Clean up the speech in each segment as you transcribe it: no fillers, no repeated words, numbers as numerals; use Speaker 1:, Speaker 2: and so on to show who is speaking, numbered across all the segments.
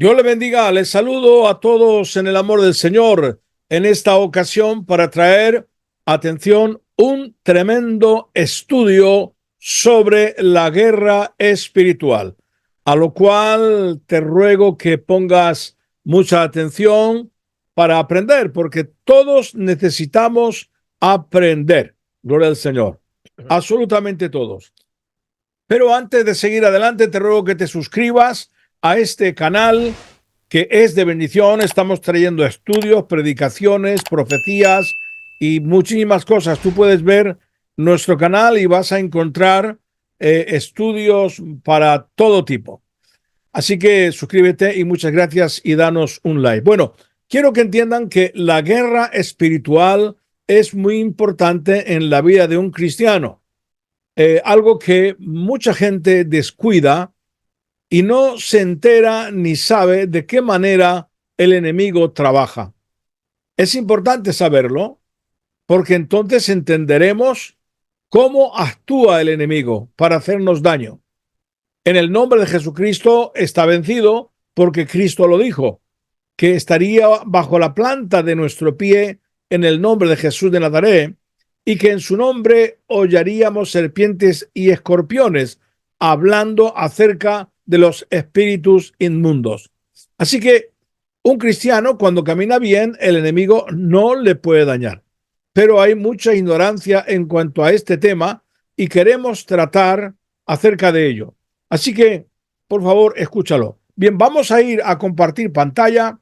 Speaker 1: Dios le bendiga, les saludo a todos en el amor del Señor en esta ocasión para traer, atención, un tremendo estudio sobre la guerra espiritual, a lo cual te ruego que pongas mucha atención para aprender, porque todos necesitamos aprender. Gloria al Señor, absolutamente todos. Pero antes de seguir adelante, te ruego que te suscribas a este canal que es de bendición. Estamos trayendo estudios, predicaciones, profecías y muchísimas cosas. Tú puedes ver nuestro canal y vas a encontrar estudios para todo tipo. Así que suscríbete y muchas gracias y danos un like. Bueno, quiero que entiendan que la guerra espiritual es muy importante en la vida de un cristiano. Algo que mucha gente descuida y no se entera ni sabe de qué manera el enemigo trabaja. Es importante saberlo porque entonces entenderemos cómo actúa el enemigo para hacernos daño. En el nombre de Jesucristo está vencido porque Cristo lo dijo, que estaría bajo la planta de nuestro pie en el nombre de Jesús de Nazaret y que en su nombre hollaríamos serpientes y escorpiones, hablando acerca de los espíritus inmundos. Así que un cristiano, cuando camina bien, el enemigo no le puede dañar. Pero hay mucha ignorancia en cuanto a este tema y queremos tratar acerca de ello. Así que, por favor, escúchalo. Bien, vamos a ir a compartir pantalla.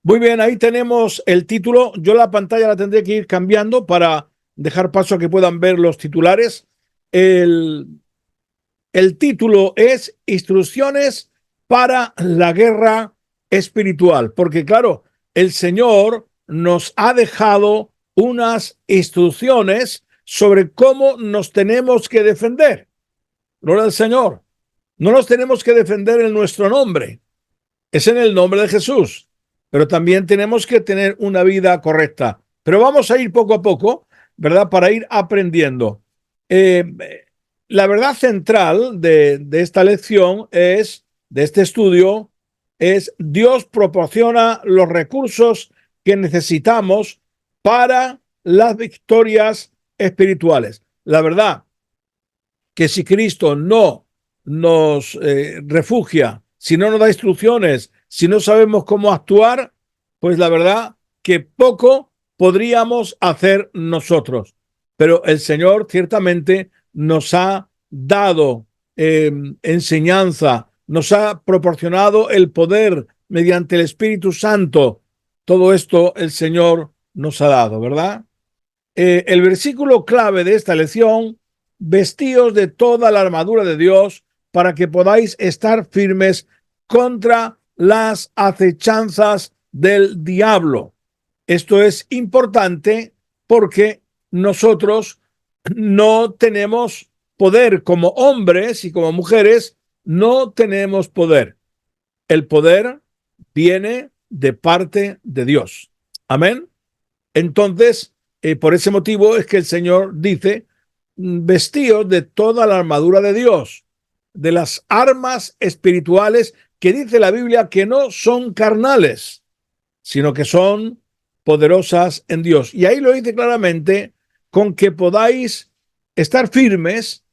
Speaker 1: Muy bien, ahí tenemos el título. Yo la pantalla la tendré que ir cambiando para dejar paso a que puedan ver los titulares. El, el título es Instrucciones para la guerra espiritual, porque claro, el Señor nos ha dejado unas instrucciones sobre cómo nos tenemos que defender. Gloria al Señor. No nos tenemos que defender en nuestro nombre, es en el nombre de Jesús, pero también tenemos que tener una vida correcta. Pero vamos a ir poco a poco, ¿verdad? Para ir aprendiendo. Eh, la verdad central de esta lección es, de este estudio, es Dios proporciona los recursos que necesitamos para las victorias espirituales. La verdad que si Cristo no nos refugia, si no nos da instrucciones, si no sabemos cómo actuar, pues la verdad que poco podríamos hacer nosotros. Pero el Señor ciertamente nos ha dado enseñanza, nos ha proporcionado el poder mediante el Espíritu Santo. Todo esto el Señor nos ha dado, ¿verdad? El versículo clave de esta lección: vestíos de toda la armadura de Dios para que podáis estar firmes contra las acechanzas del diablo. Esto es importante porque nosotros no tenemos poder como hombres y como mujeres, no tenemos poder. El poder viene de parte de Dios. Amén. Entonces, por ese motivo es que el Señor dice, vestíos de toda la armadura de Dios, de las armas espirituales que dice la Biblia que no son carnales, sino que son poderosas en Dios. Y ahí lo dice claramente, con que podáis estar firmes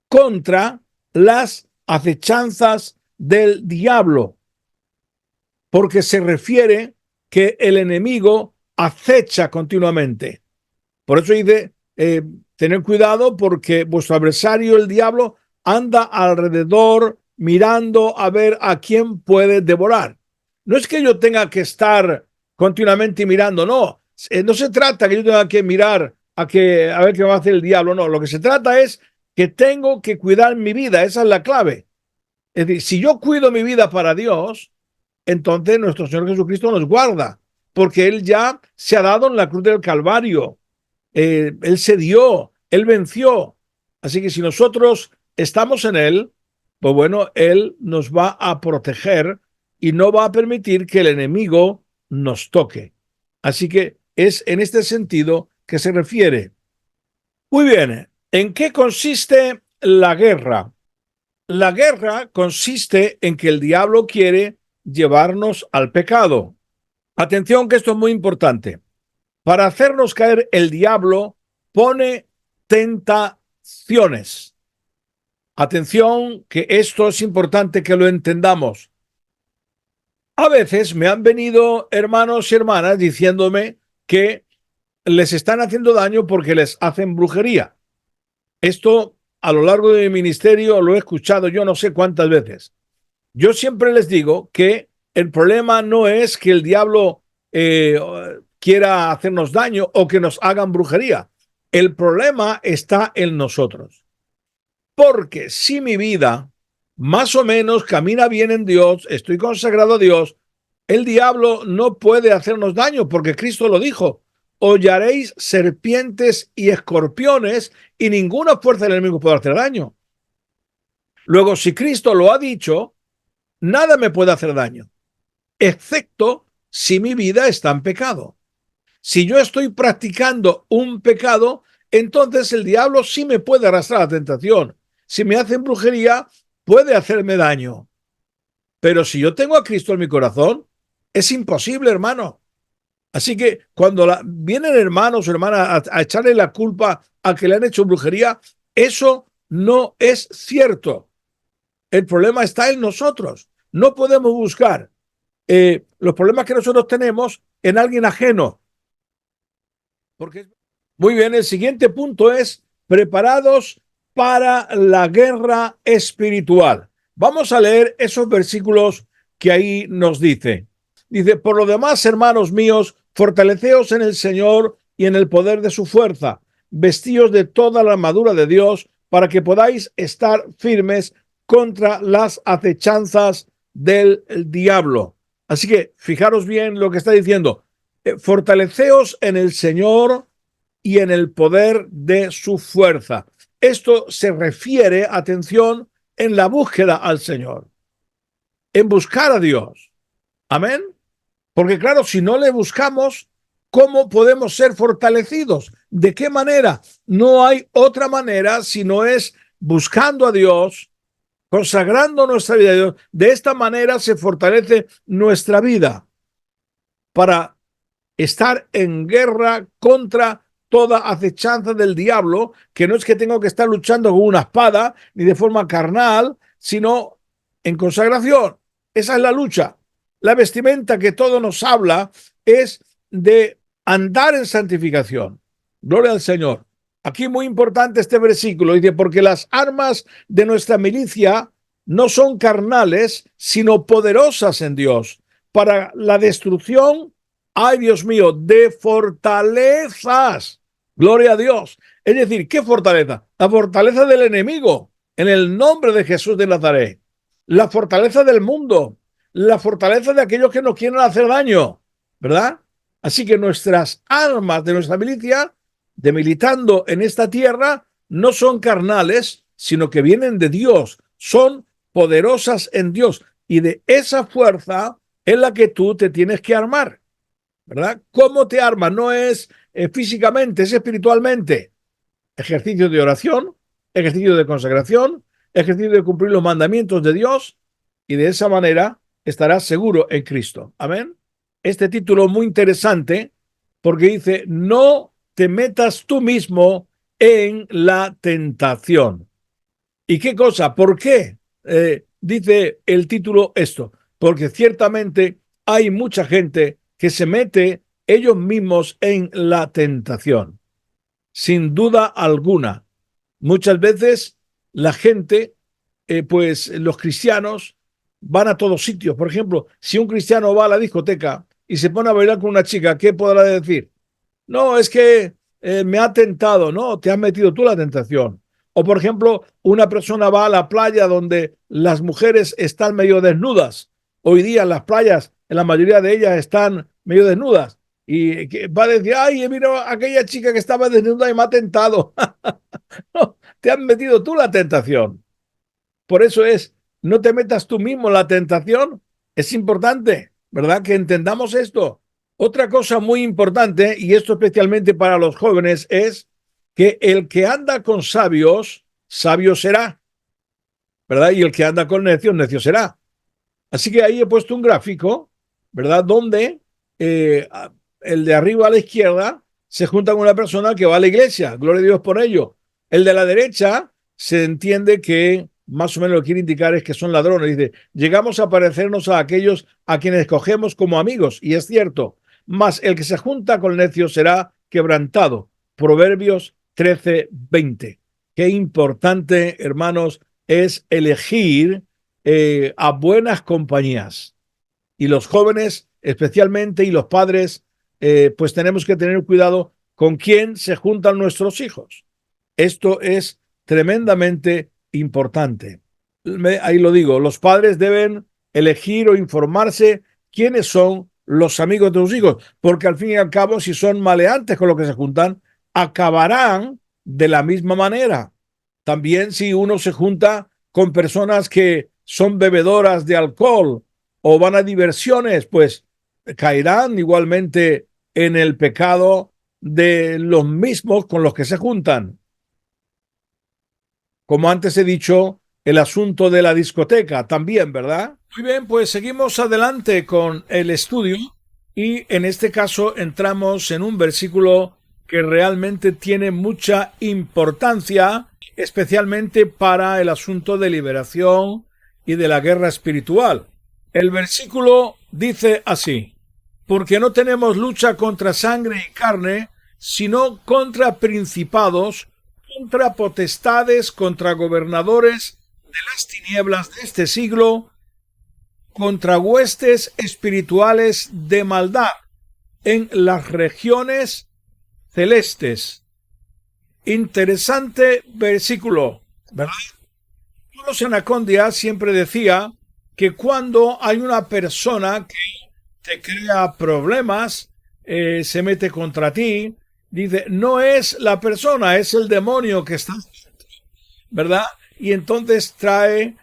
Speaker 1: contra las acechanzas del diablo, porque se refiere que el enemigo acecha continuamente. Por eso dice, tened cuidado porque vuestro adversario, el diablo, anda alrededor mirando a ver a quién puede devorar. No es que yo tenga que estar continuamente mirando, no. No se trata que yo tenga que mirar a ver qué va a hacer el diablo, no. Lo que se trata es que tengo que cuidar mi vida, esa es la clave. Es decir, si yo cuido mi vida para Dios, entonces nuestro Señor Jesucristo nos guarda, porque Él ya se ha dado en la cruz del Calvario. Él se dio, Él venció. Así que si nosotros estamos en Él, pues bueno, Él nos va a proteger y no va a permitir que el enemigo nos toque. Así que es en este sentido que se refiere. Muy bien, ¿en qué consiste la guerra? La guerra consiste en que el diablo quiere llevarnos al pecado. Atención, que esto es muy importante. Para hacernos caer, el diablo pone tentaciones. Atención, que esto es importante que lo entendamos. A veces me han venido hermanos y hermanas diciéndome que les están haciendo daño porque les hacen brujería. Esto a lo largo de mi ministerio lo he escuchado yo no sé cuántas veces. Yo siempre les digo que el problema no es que el diablo quiera hacernos daño o que nos hagan brujería. El problema está en nosotros. Porque si mi vida más o menos camina bien en Dios, estoy consagrado a Dios, el diablo no puede hacernos daño porque Cristo lo dijo. Hollaréis serpientes y escorpiones y ninguna fuerza del enemigo podrá hacer daño. Luego, si Cristo lo ha dicho, nada me puede hacer daño, excepto si mi vida está en pecado. Si yo estoy practicando un pecado, entonces el diablo sí me puede arrastrar a la tentación. Si me hacen brujería, puede hacerme daño. Pero si yo tengo a Cristo en mi corazón, es imposible, hermano. Así que cuando vienen hermanos o hermanas a echarle la culpa a que le han hecho brujería, eso no es cierto. El problema está en nosotros. No podemos buscar los problemas que nosotros tenemos en alguien ajeno. Porque muy bien, el siguiente punto es preparados para la guerra espiritual. Vamos a leer esos versículos que ahí nos dice. Dice, por lo demás, hermanos míos, fortaleceos en el Señor y en el poder de su fuerza, vestíos de toda la armadura de Dios para que podáis estar firmes contra las acechanzas del diablo. Así que fijaros bien lo que está diciendo. Fortaleceos en el Señor y en el poder de su fuerza. Esto se refiere, atención, en la búsqueda al Señor, en buscar a Dios. Amén. Porque claro, si no le buscamos, ¿cómo podemos ser fortalecidos? ¿De qué manera? No hay otra manera si no es buscando a Dios, consagrando nuestra vida a Dios. De esta manera se fortalece nuestra vida para estar en guerra contra toda acechanza del diablo, que no es que tengo que estar luchando con una espada ni de forma carnal, sino en consagración. Esa es la lucha. La vestimenta que todo nos habla es de andar en santificación. Gloria al Señor. Aquí muy importante este versículo, dice, porque las armas de nuestra milicia no son carnales, sino poderosas en Dios, para la destrucción, ay Dios mío, de fortalezas. Gloria a Dios. Es decir, ¿qué fortaleza? La fortaleza del enemigo, en el nombre de Jesús de Nazaret. La fortaleza del mundo, la fortaleza de aquellos que nos quieren hacer daño, ¿verdad? Así que nuestras armas de nuestra milicia, de militando en esta tierra, no son carnales, sino que vienen de Dios, son poderosas en Dios. Y de esa fuerza es la que tú te tienes que armar, ¿verdad? ¿Cómo te armas? No es físicamente, es espiritualmente. Ejercicio de oración, ejercicio de consagración, ejercicio de cumplir los mandamientos de Dios, y de esa manera estarás seguro en Cristo. Amén. Este título muy interesante porque dice, no te metas tú mismo en la tentación. ¿Y qué cosa? ¿Por qué dice el título esto? Porque ciertamente hay mucha gente que se mete ellos mismos en la tentación. Sin duda alguna. Muchas veces la gente, pues los cristianos van a todos sitios. Por ejemplo, si un cristiano va a la discoteca y se pone a bailar con una chica, ¿qué podrá decir? No, es que me ha tentado, ¿no? Te has metido tú la tentación. O, por ejemplo, una persona va a la playa donde las mujeres están medio desnudas. Hoy día las playas, en la mayoría de ellas, están medio desnudas. Y va a decir, ay, mira aquella chica que estaba desnuda y me ha tentado. No, te has metido tú la tentación. Por eso es, no te metas tú mismo en la tentación. Es importante, ¿verdad? Que entendamos esto. Otra cosa muy importante, y esto especialmente para los jóvenes, es que el que anda con sabios, sabio será, ¿verdad? Y el que anda con necios, necio será. Así que ahí he puesto un gráfico, ¿verdad? Donde eh, el de arriba a la izquierda se junta con una persona que va a la iglesia. Gloria a Dios por ello. El de la derecha se entiende que más o menos lo que quiere indicar es que son ladrones. Dice, llegamos a parecernos a aquellos a quienes escogemos como amigos. Y es cierto. Mas el que se junta con necios será quebrantado. Proverbios 13:20. Qué importante, hermanos, es elegir a buenas compañías. Y los jóvenes, especialmente, y los padres, pues tenemos que tener cuidado con quién se juntan nuestros hijos. Esto es tremendamente importante. Ahí lo digo, los padres deben elegir o informarse quiénes son los amigos de sus hijos, porque al fin y al cabo, si son maleantes con los que se juntan, acabarán de la misma manera. También si uno se junta con personas que son bebedoras de alcohol o van a diversiones, pues caerán igualmente en el pecado de los mismos con los que se juntan. Como antes he dicho, el asunto de la discoteca también, ¿verdad? Muy bien, pues seguimos adelante con el estudio y en este caso entramos en un versículo que realmente tiene mucha importancia, especialmente para el asunto de liberación y de la guerra espiritual. El versículo dice así: porque no tenemos lucha contra sangre y carne, sino contra principados, contra potestades, contra gobernadores de las tinieblas de este siglo, contra huestes espirituales de maldad en las regiones celestes. Interesante versículo, ¿verdad? Carlos Anacondia siempre decía que cuando hay una persona que te crea problemas, se mete contra ti, dice, no es la persona, es el demonio que está, ¿verdad? Y entonces trae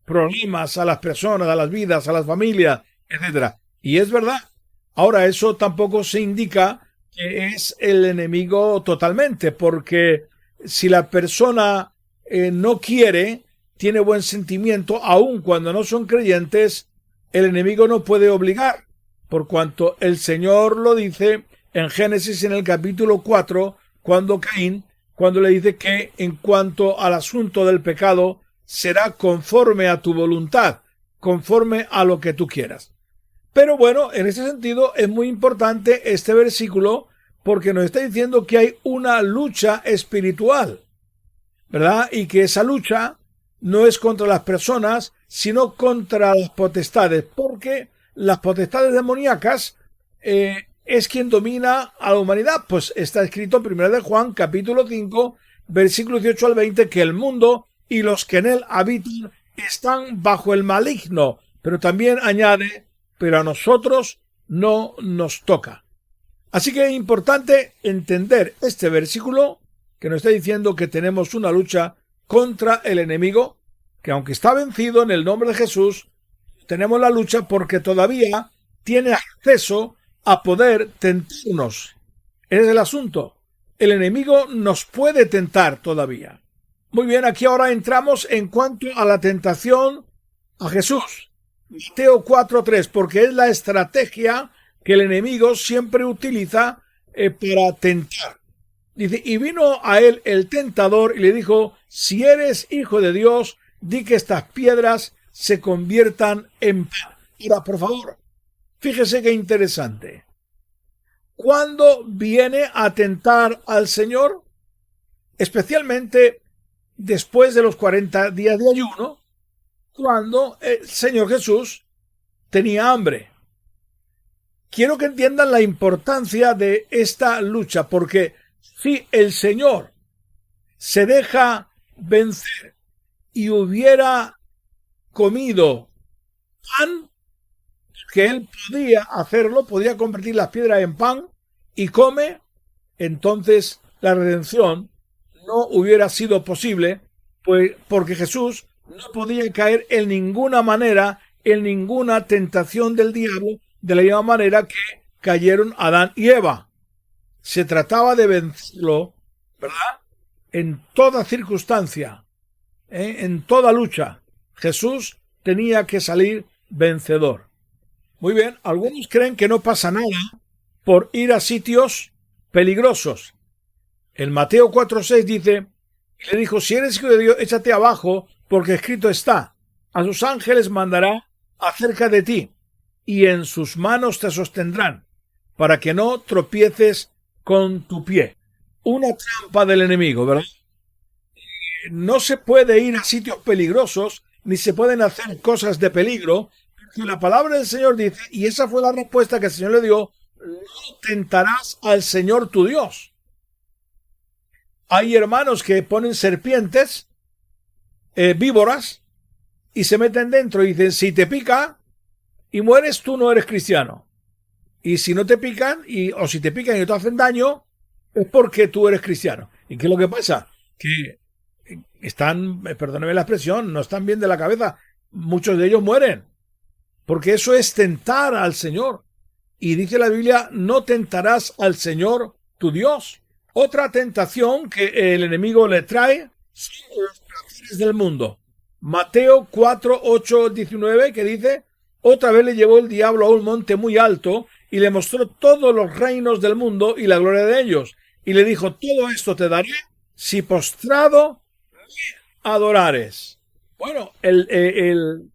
Speaker 1: problemas a las personas, a las vidas, a las familias, etcétera. Y es verdad. Ahora, eso tampoco se indica que es el enemigo totalmente, porque si la persona no quiere, tiene buen sentimiento, aun cuando no son creyentes, el enemigo no puede obligar, por cuanto el Señor lo dice en Génesis en el capítulo 4, cuando le dice que en cuanto al asunto del pecado, será conforme a tu voluntad, conforme a lo que tú quieras. Pero bueno, en ese sentido es muy importante este versículo porque nos está diciendo que hay una lucha espiritual, ¿verdad? Y que esa lucha no es contra las personas, sino contra las potestades, porque las potestades demoníacas es quien domina a la humanidad. Pues está escrito en 1 de Juan, capítulo 5, versículo 18 al 20, que el mundo y los que en él habitan están bajo el maligno, pero también añade, pero a nosotros no nos toca. Así que es importante entender este versículo que nos está diciendo que tenemos una lucha contra el enemigo, que aunque está vencido en el nombre de Jesús, tenemos la lucha porque todavía tiene acceso a poder tentarnos. Ese es el asunto. El enemigo nos puede tentar todavía. Muy bien, aquí ahora entramos en cuanto a la tentación a Jesús. Mateo 4:3, porque es la estrategia que el enemigo siempre utiliza para tentar. Dice, y vino a él el tentador y le dijo, si eres hijo de Dios, di que estas piedras se conviertan en pan. Ahora, por favor, fíjese qué interesante. ¿Cuándo viene a tentar al Señor? Especialmente después de los 40 días de ayuno, cuando el Señor Jesús tenía hambre. Quiero que entiendan la importancia de esta lucha, porque si el Señor se deja vencer y hubiera comido pan, que él podía hacerlo, podía convertir las piedras en pan y come, entonces la redención no hubiera sido posible, pues porque Jesús no podía caer en ninguna manera, en ninguna tentación del diablo, de la misma manera que cayeron Adán y Eva. Se trataba de vencerlo, ¿verdad? En toda circunstancia, en toda lucha. Jesús tenía que salir vencedor. Muy bien, algunos creen que no pasa nada por ir a sitios peligrosos. En Mateo 4:6 dice, y le dijo, si eres hijo de Dios, échate abajo, porque escrito está, a sus ángeles mandará acerca de ti, y en sus manos te sostendrán, para que no tropieces con tu pie. Una trampa del enemigo, ¿verdad? No se puede ir a sitios peligrosos, ni se pueden hacer cosas de peligro, porque la palabra del Señor dice, y esa fue la respuesta que el Señor le dio, no tentarás al Señor tu Dios. Hay hermanos que ponen serpientes, víboras, y se meten dentro y dicen, si te pica y mueres, tú no eres cristiano. Y si no te pican, o si te pican y te hacen daño, es porque tú eres cristiano. ¿Y qué es lo que pasa? Que están, perdóneme la expresión, no están bien de la cabeza. Muchos de ellos mueren. Porque eso es tentar al Señor. Y dice la Biblia, no tentarás al Señor tu Dios. Otra tentación que el enemigo le trae son los placeres del mundo. Mateo 4:8-19, que dice, otra vez le llevó el diablo a un monte muy alto y le mostró todos los reinos del mundo y la gloria de ellos. Y le dijo, todo esto te daré si postrado me adorares. Bueno, el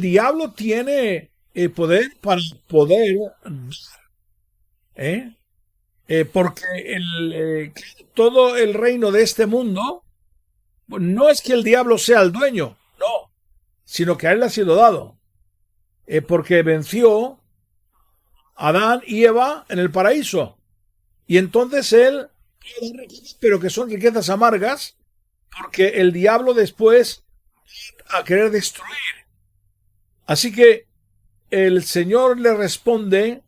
Speaker 1: diablo tiene poder para poder dar. Porque todo el reino de este mundo no es que el diablo sea el dueño, no, sino que a él le ha sido dado. Porque venció a Adán y Eva en el paraíso. Y entonces él puede dar riquezas, pero que son riquezas amargas, porque el diablo después va a querer destruir. Así que el Señor le responde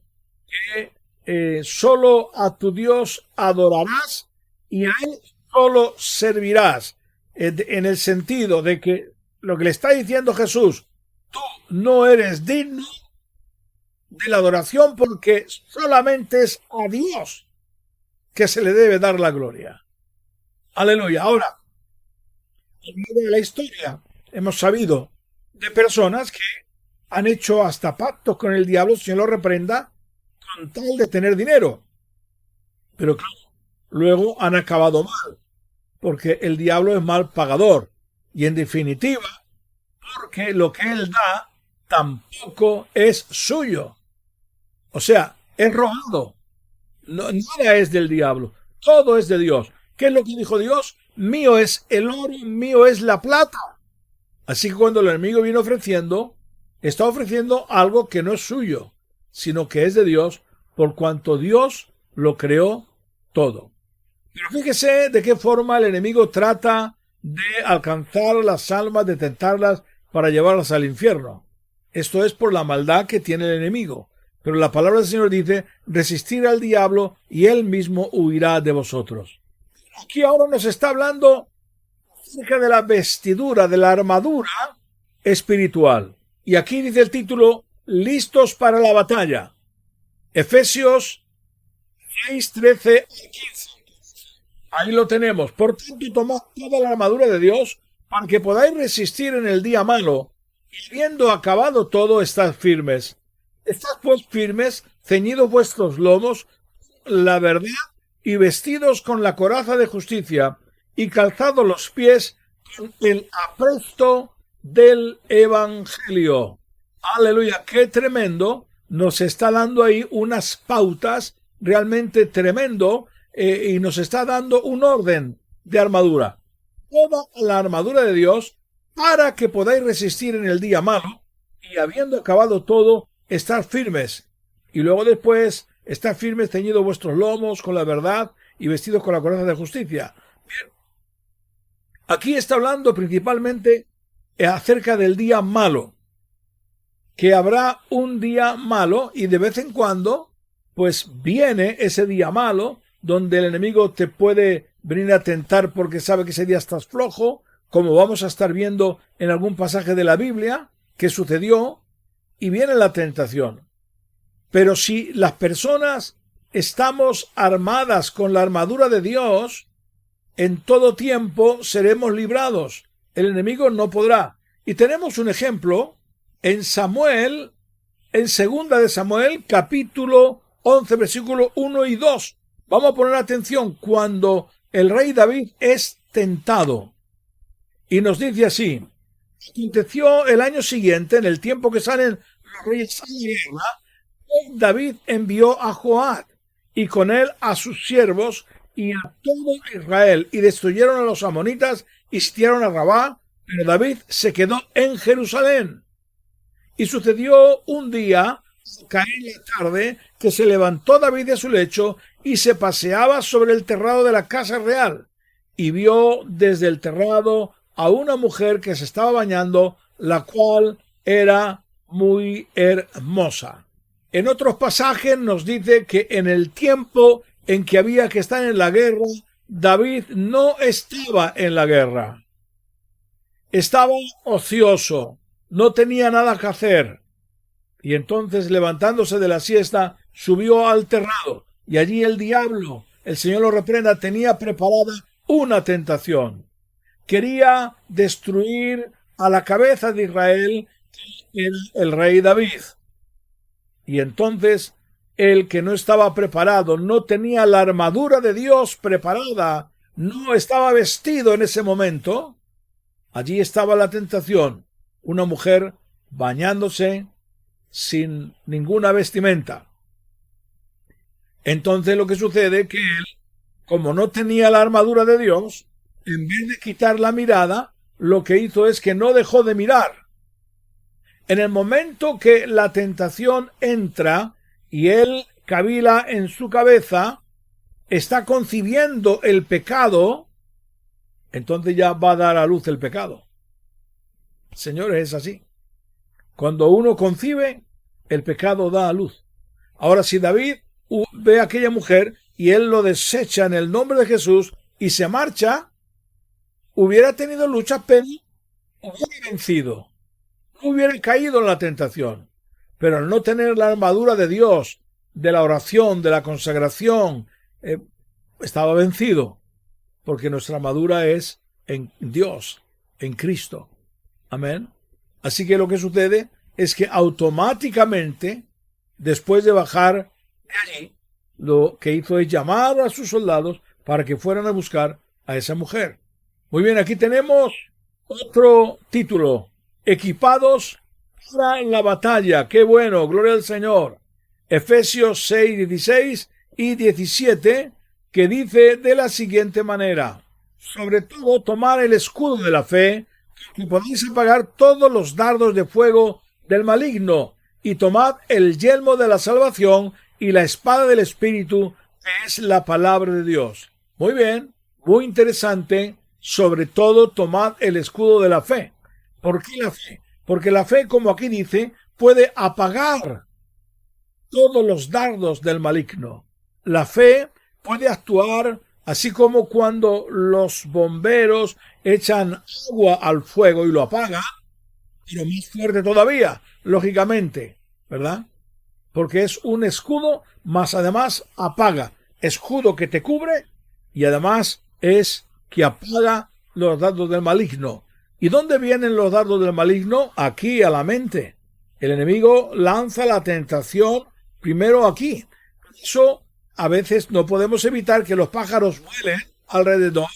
Speaker 1: que solo a tu Dios adorarás y a él solo servirás. En el sentido de que lo que le está diciendo Jesús, tú no eres digno de la adoración porque solamente es a Dios que se le debe dar la gloria. Aleluya. Ahora, en medio de la historia hemos sabido de personas que han hecho hasta pactos con el diablo, si Señor lo reprenda, con tal de tener dinero. Pero claro, luego han acabado mal, porque el diablo es mal pagador. Y en definitiva, porque lo que él da tampoco es suyo. O sea, es robado. No, nada es del diablo. Todo es de Dios. ¿Qué es lo que dijo Dios? Mío es el oro, mío es la plata. Así que cuando el enemigo viene ofreciendo, está ofreciendo algo que no es suyo, sino que es de Dios, por cuanto Dios lo creó todo. Pero fíjese de qué forma el enemigo trata de alcanzar las almas, de tentarlas para llevarlas al infierno. Esto es por la maldad que tiene el enemigo. Pero la palabra del Señor dice, resistir al diablo y él mismo huirá de vosotros. Aquí ahora nos está hablando acerca de la vestidura, de la armadura espiritual. Y aquí dice el título, listos para la batalla. Efesios 6:13-15. Ahí lo tenemos. Por tanto, tomad toda la armadura de Dios para que podáis resistir en el día malo y habiendo acabado todo, estad firmes. Estad pues firmes, ceñidos vuestros lomos, la verdad, y vestidos con la coraza de justicia, y calzados los pies con el apresto del Evangelio. Aleluya, qué tremendo. Nos está dando ahí unas pautas realmente tremendo y nos está dando un orden de armadura. Toda la armadura de Dios para que podáis resistir en el día malo y habiendo acabado todo, estar firmes. Y luego después, estar firmes, ceñidos vuestros lomos con la verdad y vestidos con la coraza de justicia. Bien. Aquí está hablando principalmente acerca del día malo. Que habrá un día malo y de vez en cuando, pues viene ese día malo donde el enemigo te puede venir a tentar porque sabe que ese día estás flojo, como vamos a estar viendo en algún pasaje de la Biblia que sucedió, y viene la tentación. Pero si las personas estamos armadas con la armadura de Dios, en todo tiempo seremos librados. El enemigo no podrá. Y tenemos un ejemplo En Samuel, en segunda de Samuel, capítulo 11, versículos 1 y 2. Vamos a poner atención cuando el rey David es tentado. Y nos dice así: aconteció el año siguiente, en el tiempo que salen los reyes a la guerra, David envió a Joab y con él a sus siervos y a todo Israel, y destruyeron a los amonitas y sitiaron a Rabá, pero David se quedó en Jerusalén. Y sucedió un día, al caer la tarde, que se levantó David de su lecho y se paseaba sobre el terrado de la casa real, y vio desde el terrado a una mujer que se estaba bañando, la cual era muy hermosa. En otros pasajes nos dice que en el tiempo en que había que estar en la guerra, David no estaba en la guerra. Estaba ocioso, no tenía nada que hacer. Y entonces, levantándose de la siesta, subió al terrado, y allí el diablo, el Señor lo reprenda, tenía preparada una tentación. Quería destruir a la cabeza de Israel, el rey David. Y entonces, el que no estaba preparado, no tenía la armadura de Dios preparada, no estaba vestido en ese momento, allí estaba la tentación, una mujer bañándose sin ninguna vestimenta. Entonces lo que sucede es que él, como no tenía la armadura de Dios, en vez de quitar la mirada, lo que hizo es que no dejó de mirar. En el momento que la tentación entra y él cavila en su cabeza, está concibiendo el pecado, entonces ya va a dar a luz el pecado. Señores, es así. Cuando uno concibe, el pecado da a luz. Ahora, si David ve a aquella mujer y él lo desecha en el nombre de Jesús y se marcha, hubiera tenido lucha, pero hubiera vencido. No hubiera caído en la tentación. Pero al no tener la armadura de Dios, de la oración, de la consagración, estaba vencido. Porque nuestra armadura es en Dios, en Cristo. Amén. Así que lo que sucede es que automáticamente, después de bajar de allí, lo que hizo es llamar a sus soldados para que fueran a buscar a esa mujer. Muy bien, aquí tenemos otro título: equipados para la batalla. ¡Qué bueno! ¡Gloria al Señor! Efesios 6, 16 y 17, que dice de la siguiente manera: sobre todo tomar el escudo de la fe, que podéis apagar todos los dardos de fuego del maligno, y tomad el yelmo de la salvación y la espada del Espíritu, que es la palabra de Dios. Muy bien, muy interesante. Sobre todo tomad el escudo de la fe. ¿Por qué la fe? Porque la fe, como aquí dice, puede apagar todos los dardos del maligno. La fe puede actuar así como cuando los bomberos echan agua al fuego y lo apaga, pero más fuerte todavía, lógicamente, ¿verdad? Porque es un escudo, más además apaga. Escudo que te cubre y además es que apaga los dardos del maligno. ¿Y dónde vienen los dardos del maligno? Aquí, a la mente. El enemigo lanza la tentación primero aquí. Por eso a veces no podemos evitar que los pájaros vuelen alrededor,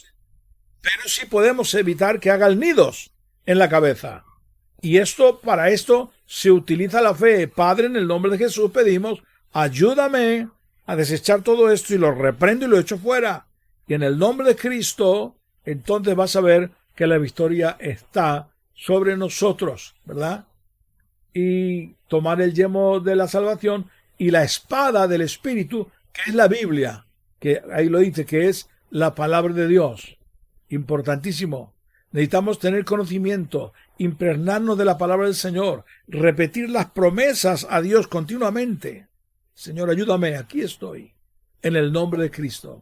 Speaker 1: pero sí podemos evitar que hagan nidos en la cabeza. Y para esto se utiliza la fe. Padre, en el nombre de Jesús pedimos, ayúdame a desechar todo esto, y lo reprendo y lo echo fuera. Y en el nombre de Cristo, entonces vas a ver que la victoria está sobre nosotros, ¿verdad? Y tomar el yelmo de la salvación y la espada del Espíritu, que es la Biblia, que ahí lo dice, que es la palabra de Dios. Importantísimo. Necesitamos tener conocimiento, impregnarnos de la palabra del Señor, repetir las promesas a Dios continuamente. Señor, ayúdame, aquí estoy, en el nombre de Cristo.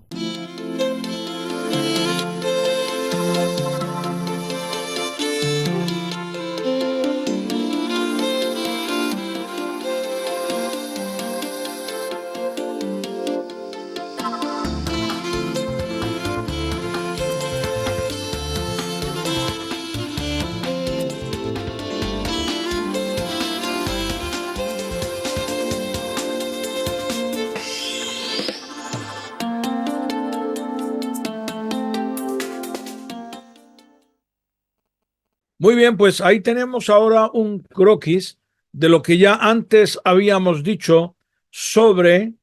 Speaker 1: Muy bien, pues ahí tenemos ahora un croquis de lo que ya antes habíamos dicho sobre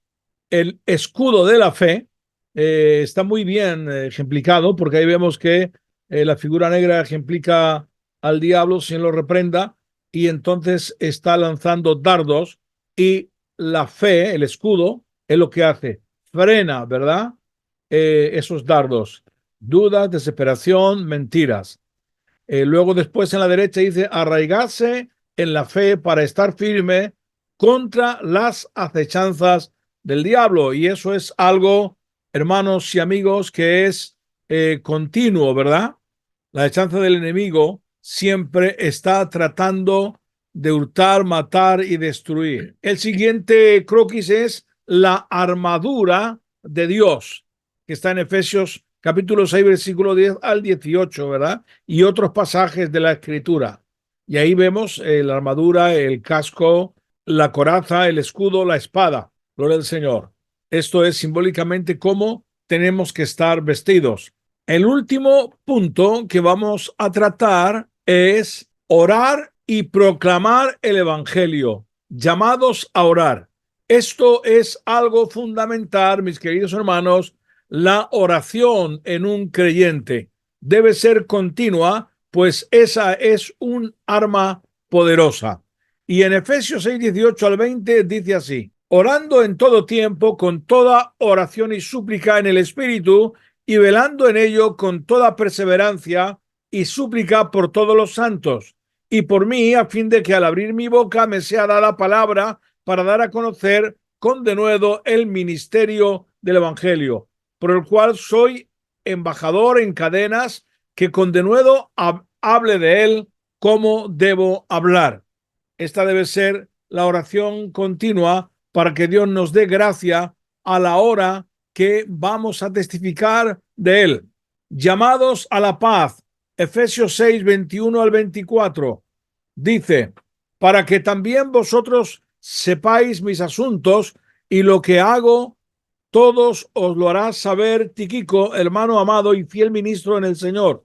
Speaker 1: el escudo de la fe. Está muy bien ejemplificado porque ahí vemos que la figura negra ejemplifica al diablo sin lo reprenda y entonces está lanzando dardos y la fe, el escudo, es lo que hace, frena, ¿verdad? Esos dardos, dudas, desesperación, mentiras. Luego después en la derecha dice arraigarse en la fe para estar firme contra las acechanzas del diablo. Y eso es algo, hermanos y amigos, que es continuo, ¿verdad? La acechanza del enemigo siempre está tratando de hurtar, matar y destruir. El siguiente croquis es la armadura de Dios, que está en Efesios capítulo 6, versículo 10 al 18, ¿verdad? Y otros pasajes de la Escritura. Y ahí vemos la armadura, el casco, la coraza, el escudo, la espada. Gloria al Señor. Esto es simbólicamente cómo tenemos que estar vestidos. El último punto que vamos a tratar es orar y proclamar el Evangelio. Llamados a orar. Esto es algo fundamental, mis queridos hermanos. La oración en un creyente debe ser continua, pues esa es un arma poderosa. Y en Efesios 6, 18 al 20 dice así: orando en todo tiempo, con toda oración y súplica en el Espíritu, y velando en ello con toda perseverancia y súplica por todos los santos, y por mí, a fin de que al abrir mi boca me sea dada palabra para dar a conocer con denuedo el ministerio del Evangelio, por el cual soy embajador en cadenas, que con denuedo hable de él como debo hablar. Esta debe ser la oración continua para que Dios nos dé gracia a la hora que vamos a testificar de él. Llamados a la paz. Efesios 6, 21 al 24. Dice: para que también vosotros sepáis mis asuntos y lo que hago, todos os lo hará saber Tíquico, hermano amado y fiel ministro en el Señor,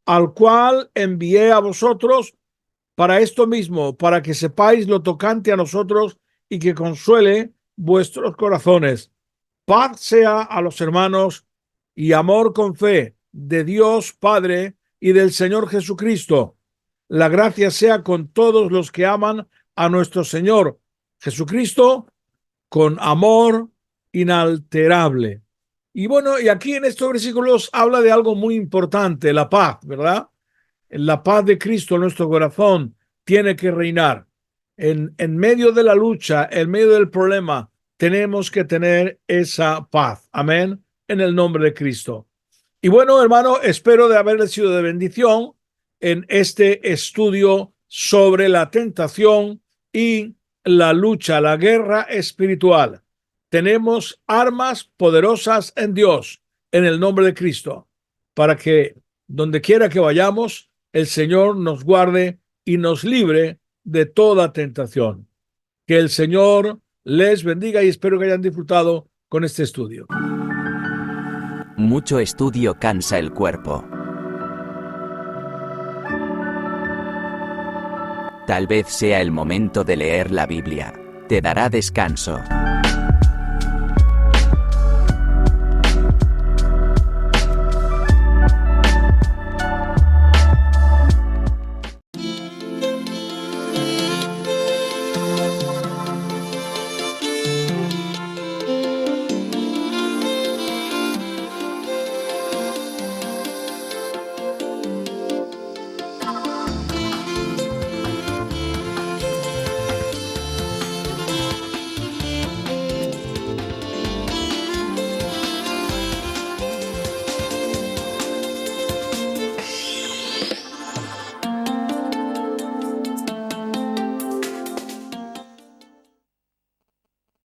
Speaker 1: al cual envié a vosotros para esto mismo, para que sepáis lo tocante a nosotros y que consuele vuestros corazones. Paz sea a los hermanos y amor con fe de Dios Padre y del Señor Jesucristo. La gracia sea con todos los que aman a nuestro Señor Jesucristo con amor inalterable. Y bueno, y aquí en estos versículos habla de algo muy importante, la paz, ¿verdad? La paz de Cristo en nuestro corazón tiene que reinar. En medio de la lucha, en medio del problema, tenemos que tener esa paz. Amén. En el nombre de Cristo. Y bueno, hermano, espero de haberles sido de bendición en este estudio sobre la tentación y la lucha, la guerra espiritual. Tenemos armas poderosas en Dios, en el nombre de Cristo, para que donde quiera que vayamos, el Señor nos guarde y nos libre de toda tentación. Que el Señor les bendiga y espero que hayan disfrutado con este estudio.
Speaker 2: Mucho estudio cansa el cuerpo. Tal vez sea el momento de leer la Biblia. Te dará descanso.